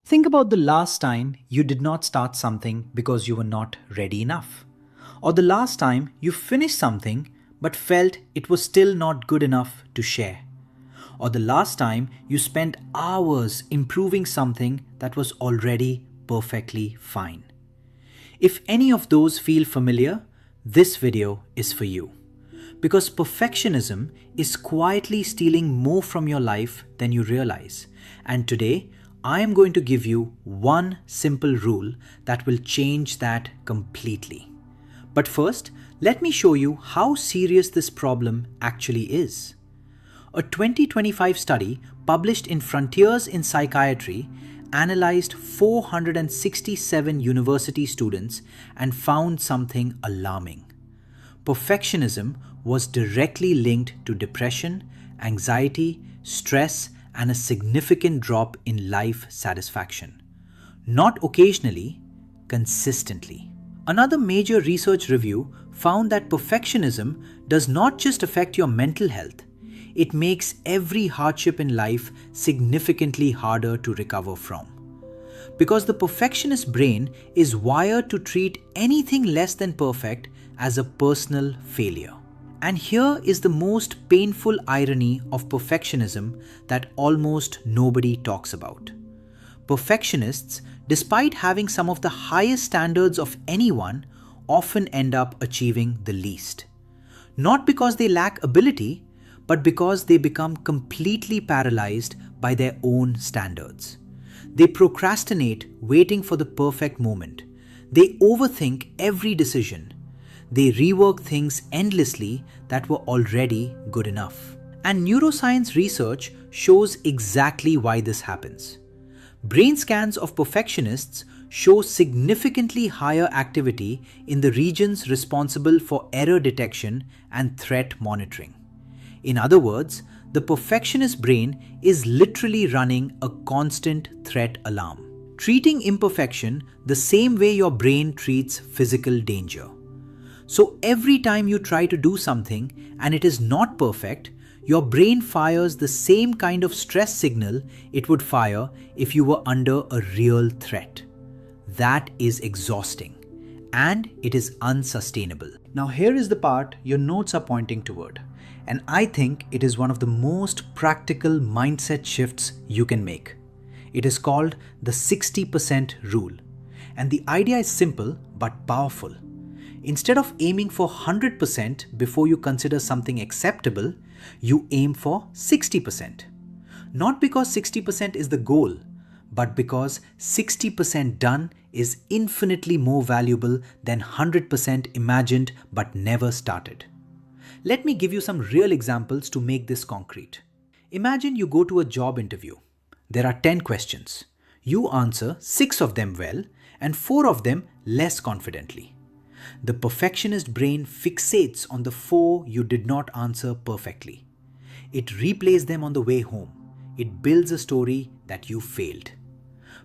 Think about the last time you did not start something because you were not ready enough. Or the last time you finished something but felt it was still not good enough to share. Or the last time you spent hours improving something that was already perfectly fine. If any of those feel familiar, this video is for you. Because perfectionism is quietly stealing more from your life than you realize. And today, I am going to give you one simple rule that will change that completely. But first, let me show you how serious this problem actually is. A 2025 study published in Frontiers in Psychiatry analyzed 467 university students and found something alarming. Perfectionism was directly linked to depression, anxiety, stress, and a significant drop in life satisfaction. Not occasionally, consistently. Another major research review found that perfectionism does not just affect your mental health, it makes every hardship in life significantly harder to recover from. Because the perfectionist brain is wired to treat anything less than perfect as a personal failure. And here is the most painful irony of perfectionism that almost nobody talks about. Perfectionists, despite having some of the highest standards of anyone, often end up achieving the least. Not because they lack ability, but because they become completely paralyzed by their own standards. They procrastinate waiting for the perfect moment. They overthink every decision. They rework things endlessly that were already good enough. And neuroscience research shows exactly why this happens. Brain scans of perfectionists show significantly higher activity in the regions responsible for error detection and threat monitoring. In other words, the perfectionist brain is literally running a constant threat alarm, treating imperfection the same way your brain treats physical danger. So every time you try to do something and it is not perfect, your brain fires the same kind of stress signal it would fire if you were under a real threat. That is exhausting and it is unsustainable. Now here is the part your notes are pointing toward, and I think it is one of the most practical mindset shifts you can make. It is called the 60% rule, and the idea is simple but powerful. Instead of aiming for 100% before you consider something acceptable, you aim for 60%. Not because 60% is the goal, but because 60% done is infinitely more valuable than 100% imagined but never started. Let me give you some real examples to make this concrete. Imagine you go to a job interview. There are 10 questions. You answer 6 of them well and 4 of them less confidently. The perfectionist brain fixates on the 4 you did not answer perfectly. It replays them on the way home. It builds a story that you failed.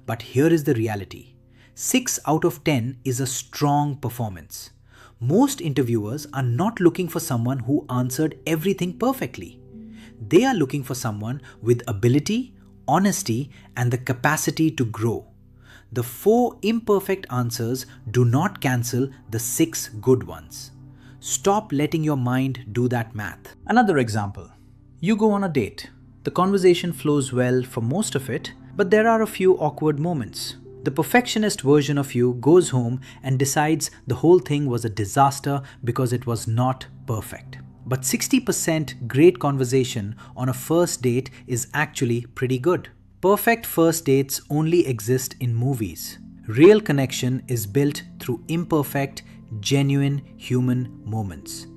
But here is the reality. 6 out of 10 is a strong performance. Most interviewers are not looking for someone who answered everything perfectly. They are looking for someone with ability, honesty, and the capacity to grow. The 4 imperfect answers do not cancel the 6 good ones. Stop letting your mind do that math. Another example. You go on a date. The conversation flows well for most of it, but there are a few awkward moments. The perfectionist version of you goes home and decides the whole thing was a disaster because it was not perfect. But 60% great conversation on a first date is actually pretty good. Perfect first dates only exist in movies. Real connection is built through imperfect, genuine human moments.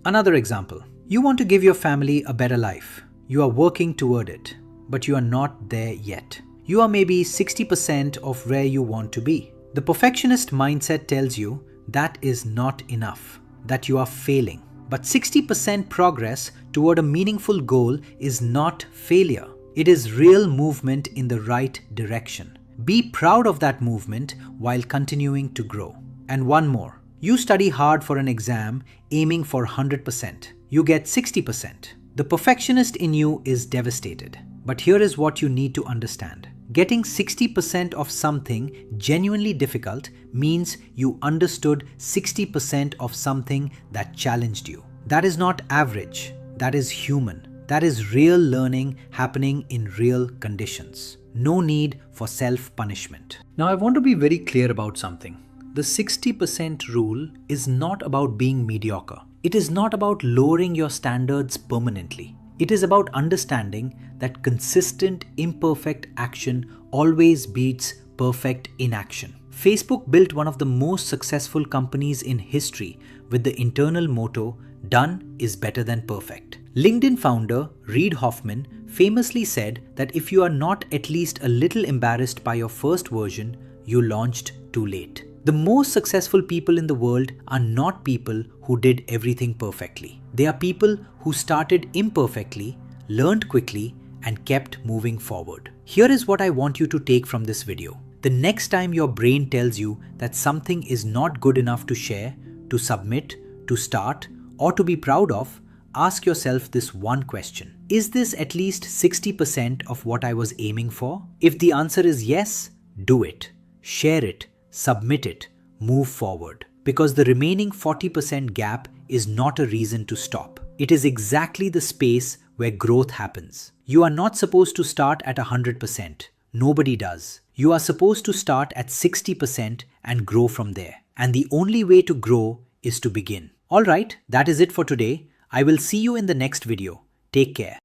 Another example. You want to give your family a better life. You are working toward it, but you are not there yet. You are maybe 60% of where you want to be. The perfectionist mindset tells you that is not enough, that you are failing. But 60% progress toward a meaningful goal is not failure. It is real movement in the right direction. Be proud of that movement while continuing to grow. And one more. You study hard for an exam, aiming for 100%. You get 60%. The perfectionist in you is devastated. But here is what you need to understand. Getting 60% of something genuinely difficult means you understood 60% of something that challenged you. That is not average, that is human. That is real learning happening in real conditions. No need for self-punishment. Now I want to be very clear about something. The 60% rule is not about being mediocre. It is not about lowering your standards permanently. It is about understanding that consistent, imperfect action always beats perfect inaction. Facebook built one of the most successful companies in history with the internal motto, "Done is better than perfect." LinkedIn founder Reid Hoffman famously said that if you are not at least a little embarrassed by your first version, you launched too late. The most successful people in the world are not people who did everything perfectly. They are people who started imperfectly, learned quickly, and kept moving forward. Here is what I want you to take from this video. The next time your brain tells you that something is not good enough to share, to submit, to start, or to be proud of, ask yourself this one question. Is this at least 60% of what I was aiming for? If the answer is yes, do it. Share it. Submit it, move forward. Because the remaining 40% gap is not a reason to stop. It is exactly the space where growth happens. You are not supposed to start at 100%. Nobody does. You are supposed to start at 60% and grow from there. And the only way to grow is to begin. Alright, that is it for today. I will see you in the next video. Take care.